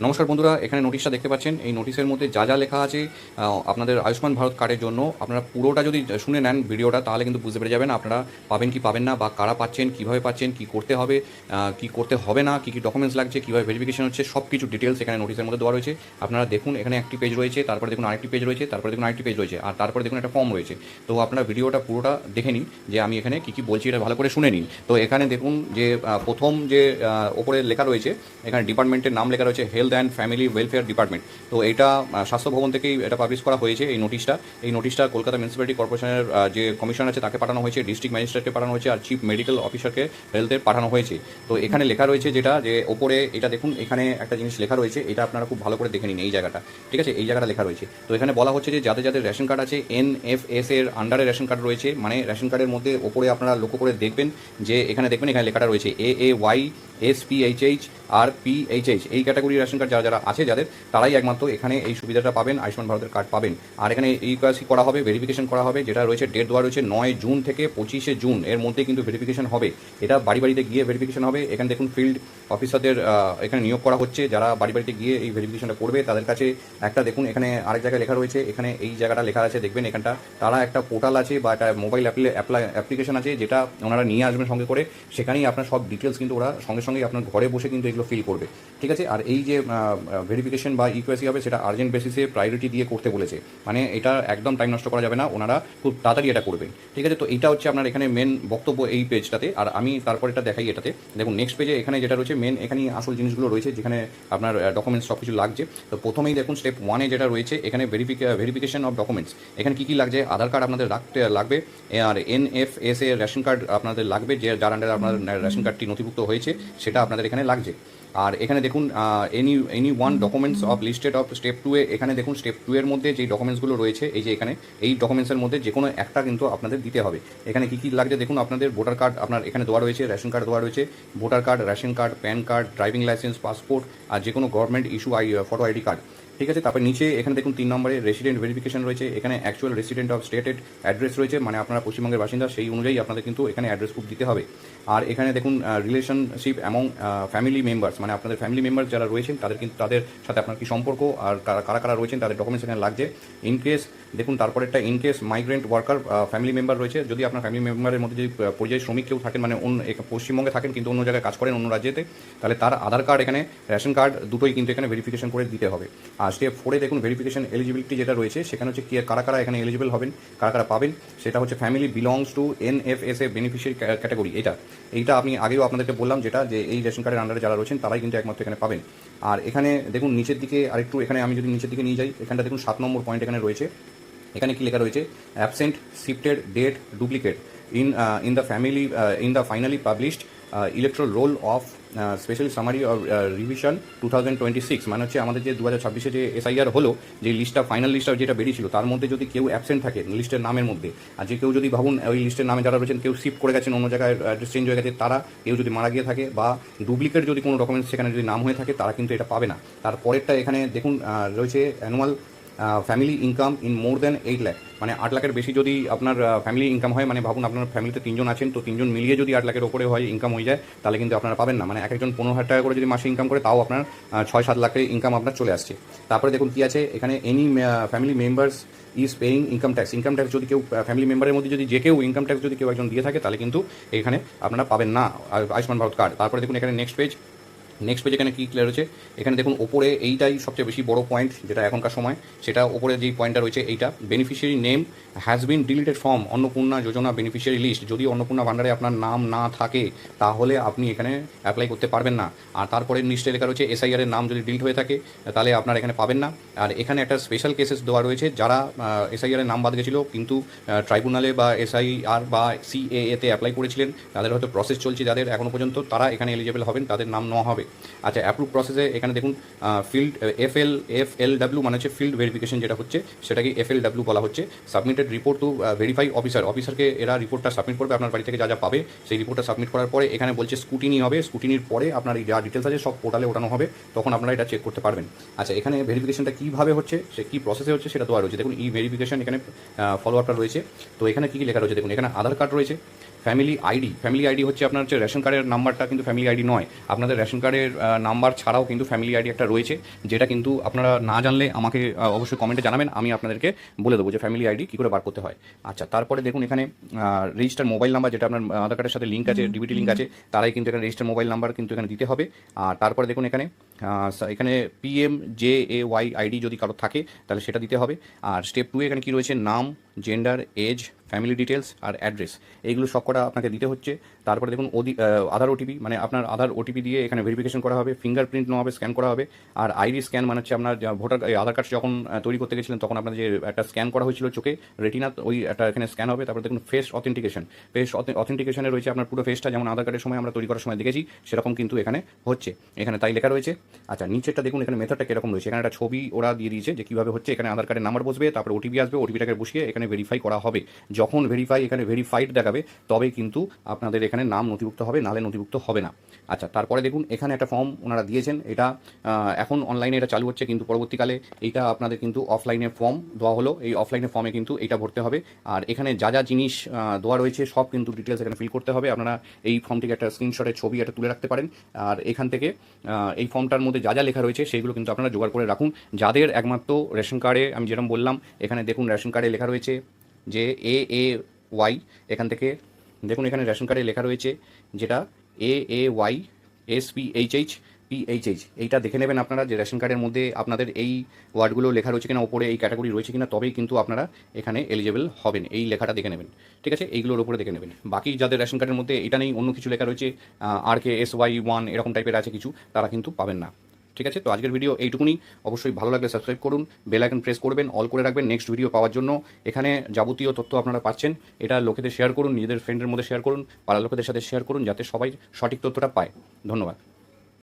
নমস্কার বন্ধুরা, এখানে নোটিশটা দেখতে পাচ্ছেন। এই নোটিশের মধ্যে যা যা লেখা আছে আপনাদের আয়ুষ্মান ভারত কার্ডের জন্য, আপনারা পুরোটা যদি শুনে নেন ভিডিওটা, তাহলে কিন্তু বুঝতে পেরে যাবেন আপনারা পাবেন কি পাবেন না, বা কারা পাচ্ছেন, কীভাবে পাচ্ছেন, কী করতে হবে, কী করতে হবে না, কী কী ডকুমেন্টস লাগছে, কীভাবে ভেরিফিকেশন হচ্ছে, সব কিছু ডিটেলস এখানে নোটিশের মধ্যে দেওয়া রয়েছে। আপনারা দেখুন, এখানে একটি পেজ রয়েছে, তারপরে দেখুন আরেকটি পেজ রয়েছে, তারপরে দেখুন আরেকটি পেজ রয়েছে, আর তারপরে দেখুন একটা ফর্ম রয়েছে। তো আপনারা ভিডিওটা পুরোটা দেখে নিন যে আমি এখানে কী কী বলছি, এটা ভালো করে শুনে নিন। তো এখানে দেখুন যে প্রথম যে ওপরে লেখা রয়েছে, এখানে ডিপার্টমেন্টের নাম লেখা রয়েছে health and family welfare department. তো এটা স্বাস্থ্য ভবন থেকেই এটা পাবলিশ করা হয়েছে। এই নোটিশটা কলকাতা মিউনিসিপ্যালিটি কর্পোরেশনের যে কমিশন আছে তাকে পাঠানো হয়েছে, ডিস্ট্রিক্ট ম্যাজিস্ট্রেটকে পাঠানো হয়েছে, আর চিফ মেডিকেল অফিসারকে হেলথের পাঠানো হয়েছে। তো এখানে লেখা রয়েছে যেটা, যে ওপরে এটা দেখুন, এখানে একটা জিনিস লেখা রয়েছে, এটা আপনারা খুব ভালো করে দেখে নিন। এই জায়গাটা, ঠিক আছে, এই জায়গাটা লেখা রয়েছে। তো এখানে বলা হচ্ছে যে যাদের যাদের রেশন কার্ড আছে, NFS এর আন্ডারে রেশন কার্ড রয়েছে, মানে রেশন কার্ডের মধ্যে ওপরে আপনারা লক্ষ্য করে দেখবেন যে এখানে দেখবেন, এখানে লেখাটা রয়েছে AAY SPHH আর PHH, এই ক্যাটাগরি রেশন কার্ড যারা যারা আছে যাদের, তারাই একমাত্র এখানে এই সুবিধাটা পাবেন, আয়ুষ্মান ভারতের কার্ড পাবেন। আর এখানে এই কাজই করা হবে, ভেরিফিকেশন করা হবে, যেটা রয়েছে ডেট দেওয়া রয়েছে 9 জুন থেকে 25 জুন এর মধ্যে কিন্তু ভেরিফিকেশন হবে। এটা বাড়ি বাড়িতে গিয়ে ভেরিফিকেশন হবে। এখানে দেখুন ফিল্ড অফিসারদের এখানে নিয়োগ করা হচ্ছে, যারা বাড়ি বাড়িতে গিয়ে এই ভেরিফিকেশনটা করবে। তাদের কাছে একটা দেখুন, এখানে আরেক জায়গায় লেখা রয়েছে, এখানে এই জায়গাটা লেখা আছে, দেখবেন এখানটা তারা একটা পোর্টাল আছে বা একটা মোবাইল অ্যাপ্লিকেশন আছে, যেটা ওনারা নিয়ে আসবেন সঙ্গে করে। সেখানেই আপনার সব ডিটেলস কিন্তু ওরা সঙ্গে সঙ্গেই আপনার ঘরে বসে কিন্তু এগুলো ফিল করবে, ঠিক আছে। আর এই যে ভেরিফিকেশন বা ইকুয়েসি হবে, সেটা আর্জেন্ট বেসিসে প্রায়োরিটি দিয়ে করতে বলেছে, মানে এটা একদম টাইম নষ্ট করা যাবে না, ওনারা খুব তাড়াতাড়ি এটা করবেন, ঠিক আছে। তো এইটা হচ্ছে আপনার এখানে মেন বক্তব্য এই পেজটাতে। আর আমি তারপর এটা দেখাই এটাতে। দেখুন নেক্সট পেজে এখানে যেটা রয়েছে মেন, এখানে আসল জিনিসগুলো রয়েছে, যেখানে আপনার ডকুমেন্টস সব কিছু লাগছে। তো প্রথমেই দেখুন স্টেপ 1-এ যেটা রয়েছে, এখানে ভেরিফিকেশন অফ ডকুমেন্টস। এখানে কী কী লাগছে, আধার কার্ড আপনাদের লাগবে, আর NFS এর রেশন কার্ড আপনাদের লাগবে, যে যার আন্ডারে আপনার রেশন কার্ডটি নথিভুক্ত হয়েছে সেটা আপনাদের এখানে লাগছে। আর এখানে দেখুন any one documents of listed of step 2-এ, এখানে দেখুন স্টেপ 2 এর মধ্যে যেই ডকুমেন্টসগুলো রয়েছে, এই যে এখানে এই ডকুমেন্টসের মধ্যে যে কোনো একটা কিন্তু আপনাদের দিতে হবে। এখানে কী কী লাগছে দেখুন, আপনাদের ভোটার কার্ড আপনার এখানে দেওয়া রয়েছে, রেশন কার্ড দেওয়া রয়েছে, voter card, ration card, PAN card, driving licence, passport, আর যে কোনো government issue photo ID card, ঠিক আছে। তারপর নিচে এখানে দেখুন 3 নম্বরে রেসিডেন্ট ভেরিফিকেশন রয়েছে। এখানে actual resident of stated address রয়েছে, মানে আপনারা পশ্চিমবঙ্গের বাসিন্দা, সেই অনুযায়ী আপনাদের কিন্তু এখানে অ্যাড্রেস প্রুফ দিতে হবে। আর এখানে দেখুন রিলেশনশিপ অ্যামং ফ্যামিলি মেম্বার্স, মানে আপনাদের ফ্যামিলি মেম্বার যারা রয়েছেন তাদের কিন্তু তাদের সাথে আপনার কি সম্পর্ক, আর কারা কারা রয়েছেন তাদের ডকুমেন্টস এখানে লাগছে। ইনকেস দেখুন তারপরে একটা ইনকেস মাইগ্রেন্ট ওয়ার্কার ফ্যামিলি মেম্বার রয়েছে, যদি আপনার ফ্যামিলি মেম্বারের মধ্যে যদি পরিযায়ী শ্রমিক কেউ থাকেন, মানে পশ্চিমবঙ্গে থাকেন কিন্তু অন্য জায়গায় কাজ করেন অন্য রাজ্যেতে, তাহলে তার আধার কার্ড, এখানে রেশন কার্ড দুটোই কিন্তু এখানে ভেরিফিকেশন করে দিতে হবে। আর স্টেপ 4-এ দেখুন ভেরিফিকেশন এলিজিবিলিটি যেটা রয়েছে, সেখানে হচ্ছে কি কারা কারা এখানে এলিজিবল হবেন, কারা কারা পাবেন, সেটা হচ্ছে family belongs to NFS A beneficiary category. এইটা আমি আগেও আপনাদেরকে বললাম, যেটা যে এই রেশন কার্ডের আন্ডারে যারা রয়েছেন তারাই কিন্তু একমাত্র এখানে পাবেন। আর এখানে দেখুন নিচের দিকে আরেকটু, এখানে আমি যদি নিচের দিকে নিয়ে যাই, এখানটা দেখুন 7 নম্বর পয়েন্ট এখানে রয়েছে। এখানে কি লেখা রয়েছে, absent, shifted, dead, duplicate in the finally published electoral roll of specially summary or revision 2026, মানে হচ্ছে আমাদের যে 2026-এ যে SIR হলো, যে লিস্টটা ফাইনাল লিস্টটা যেটা বেরিয়েছিল, তার মধ্যে যদি কেউ অ্যাবসেন্ট থাকে লিস্টের নামের মধ্যে, আর যে কেউ যদি ভাবুন ওই লিস্টের নামে যারা রয়েছেন কেউ শিফট করে গেছেন অন্য জায়গায়, অ্যাড্রেস চেঞ্জ হয়ে গেছে, তারা কেউ যদি মারা গিয়ে থাকে বা ডুপ্লিকেট যদি কোনো ডকুমেন্টস সেখানে যদি নাম হয়ে থাকে, তারা কিন্তু এটা পাবে না। তারপরেরটা এখানে দেখুন রয়েছে annual family income in more than 8 lakh, মানে 8 লাখের বেশি যদি আপনার ফ্যামিলি ইনকাম হয়, মানে ভাবুন আপনার ফ্যামিলিতে 3 জন আছেন, তো 3 জন মিলিয়ে যদি 8 লাখের ওপরে হয় ইনকাম হয়ে যায়, তাহলে কিন্তু আপনারা পাবেন না। মানে এক একজন 15,000 টাকা করে যদি মাসে ইনকাম করে, তাও আপনার 6-7 লাখের ইনকাম আপনার চলে আসছে। তারপরে দেখুন কী আছে এখানে, any family members is paying income tax. Income tax যদি কেউ ফ্যামিলি মেম্বারের মধ্যে যদি যে কেউ ইনকাম ট্যাক্স যদি কেউ একজন দিয়ে থাকে, তাহলে কিন্তু এখানে আপনারা পাবেন না আয়ুষ্মান ভারত কার্ড। তারপরে দেখুন এখানে নেক্সট পেজ এখানে কী ক্লিয়ার হচ্ছে, এখানে দেখুন ওপরে এইটাই সবচেয়ে বেশি বড় পয়েন্ট, যেটা এখনকার সময়, সেটা ওপরে যেই পয়েন্টটা রয়েছে এইটা, beneficiary name has been deleted from Annapurna Yojana beneficiary list. যদি অন্নপূর্ণা ভান্ডারে আপনার নাম না থাকে, তাহলে আপনি এখানে অ্যাপ্লাই করতে পারবেন না। আর তারপরে লিস্টে লেখা রয়েছে SIR এর নাম যদি ডিলিট হয়ে থাকে, তাহলে আপনার এখানে পাবেন না। আর এখানে একটা স্পেশাল কেসেস দেওয়া রয়েছে, যারা SIR এর নাম বাদ গেছিলো কিন্তু ট্রাইব্যুনালে বা SIR বা CAA তে অ্যাপ্লাই করেছিলেন, তাদের হয়তো প্রসেস চলছে যাদের এখনও পর্যন্ত, তারা এখানে এলিজিবল হবেন, তাদের নাম নেওয়া হবে। আচ্ছা, অ্যাপ্রুভ প্রসেসে এখানে দেখুন ফিল্ড FLW, মানে হচ্ছে ফিল্ড ভেরিফিকেশন যেটা হচ্ছে, সেটাকে FLW বলা হচ্ছে। সাবমিটেড রিপোর্ট টু ভেরিফাই অফিসারকে এরা রিপোর্টটা সাবমিট করবে, আপনার বাড়ি থেকে যা যা পাবে সেই রিপোর্টটা সাবমিট করার পরে এখানে বলছে স্কুটিনি হবে, স্কুটিনির পরে আপনার এই যা ডিটেলস আছে সব পোর্টালে ওঠানো হবে, তখন আপনারা এটা চেক করতে পারবেন। আচ্ছা, এখানে ভেরিফিকেশনটা কীভাবে হচ্ছে, সে কী প্রসেসে হচ্ছে সেটা দেওয়া রয়েছে। দেখুন ভেরিফিকেশন এখানে ফলো আপটা রয়েছে। তো এখানে কী কী লেখা রয়েছে দেখুন, এখানে আধার কার্ড রয়েছে, ফ্যামিলি আইডি হচ্ছে আপনার হচ্ছে রেশন কার্ডের নাম্বারটা কিন্তু ফ্যামিলি আইডি নয়। আপনাদের রেশন কার্ডের নাম্বার ছাড়াও কিন্তু ফ্যামিলি আইডি একটা রয়েছে, যেটা কিন্তু আপনারা না জানলে আমাকে অবশ্যই কমেন্টে জানাবেন, আমি আপনাদেরকে বলে দেবো যে ফ্যামিলি আইডি কী করে বার করতে হয়। আচ্ছা, তারপরে দেখুন এখানে রেজিস্টার মোবাইল নাম্বার, যেটা আপনার আধার কার্ডের সাথে লিঙ্ক আছে, ডিবিটি লিঙ্ক আছে, তারাই কিন্তু এখানে রেজিস্টার মোবাইল নাম্বার কিন্তু এখানে দিতে হবে। আর তারপরে দেখুন এখানে এখানে PMJAY আইডি যদি কারো থাকে তাহলে সেটা দিতে হবে। আর স্টেপ 2 এখানে কী রয়েছে, নাম, জেন্ডার, এজ, ফ্যামিলি ডিটেলস আর অ্যাড্রেস, এইগুলো সব কটা আপনাকে দিতে হচ্ছে। তারপরে দেখুন আধার ওটিপি, মানে আপনার আধার ওটিপি দিয়ে এখানে ভেরিফিকেশন করা হবে, ফিঙ্গারপ্রিন্ট নেওয়া হবে, স্ক্যান করা হবে। আর আইডি স্ক্যান মানে হচ্ছে আপনার ভোটার আধার কার্ড যখন তৈরি করতে গেছিলেন তখন আপনার যে একটা স্ক্যান করা হয়েছিল চোখে রেটিনা, ওই একটা এখানে স্ক্যান হবে। তারপরে দেখুন ফেস অথেন্টিকেশনে রয়েছে আপনার পুরো ফেসটা, যেমন আধার কার্ডের সময় আমরা তৈরি করার সময় দেখেছি সেরকম কিন্তু এখানে হচ্ছে, এখানে তাই লেখা রয়েছে। আচ্ছা, নিচেরটা দেখুন এখানে মেথডটা কীরকম রয়েছে, এখানে একটা ছবি ওরা দিয়ে দিয়েছে যে কীভাবে হচ্ছে। এখানে আধার কার্ডের নাম্বার বসবে, তারপরে ওটিপি আসবে, ওটিপিটাকে বসিয়ে এখানে ভেরিফাই করা হবে। যখন এখানে ভেরিফাইড দেখাবে তবে কিন্তু আপনাদের এখানে নাম নথিভুক্ত হবে, নালে নথিভুক্ত হবে না। আচ্ছা, তারপরে দেখুন এখানে একটা ফর্ম ওনারা দিয়েছেন, এটা এখন অনলাইনে এটা চালু হচ্ছে, কিন্তু পরবর্তীকালে এইটা আপনাদের কিন্তু অফলাইনে ফর্ম দেওয়া হলো, এই অফলাইনে ফর্মে কিন্তু এইটা ভরতে হবে। আর এখানে যা যা জিনিস দেওয়া রয়েছে সব কিন্তু ডিটেলস এখানে ফিল করতে হবে। আপনারা এই ফর্মটিকে একটা স্ক্রিনশটের ছবি একটা তুলে রাখতে পারেন। আর এখান থেকে এই ফর্মটার মধ্যে যা যা লেখা রয়েছে সেইগুলো কিন্তু আপনারা জোগাড় করে রাখুন। যাদের একমাত্র রেশন কার্ডে, আমি যেরকম বললাম এখানে দেখুন রেশন কার্ডে লেখা রয়েছে যে AAY, এখান থেকে দেখুন এখানে রেশন কার্ডে লেখা রয়েছে যেটা AAY SPHH এইটা দেখে নেবেন আপনারা যে রেশন কার্ডের মধ্যে আপনাদের এই ওয়ার্ডগুলো লেখা রয়েছে কিনা, ওপরে এই ক্যাটাগরি রয়েছে কিনা, তবেই কিন্তু আপনারা এখানে এলিজেবল হবেন। এই লেখাটা দেখে নেবেন, ঠিক আছে, এইগুলোর উপরে দেখে নেবেন। বাকি যাদের রেশন কার্ডের মধ্যে এটা নেই, অন্য কিছু লেখা রয়েছে RKSY1 এরকম টাইপের আছে কিছু, তারা কিন্তু পাবেন না। ঠিক আছে, তো আজকের ভিডিও এইটুকুনি। অবশ্যই ভালো লাগলে সাবস্ক্রাইব করুন, বেল আইকন প্রেস করবেন, অল করে রাখবেন নেক্সট ভিডিও পাওয়ার জন্য। এখানে যাবতীয় তথ্য আপনারা পাচ্ছেন, এটা লোকেদের শেয়ার করুন, নিজেদের ফ্রেন্ডের মধ্যে শেয়ার করুন, পাড়ার লোকেদের সাথে শেয়ার করুন, যাতে সবাই সঠিক তথ্যটা পায়। ধন্যবাদ।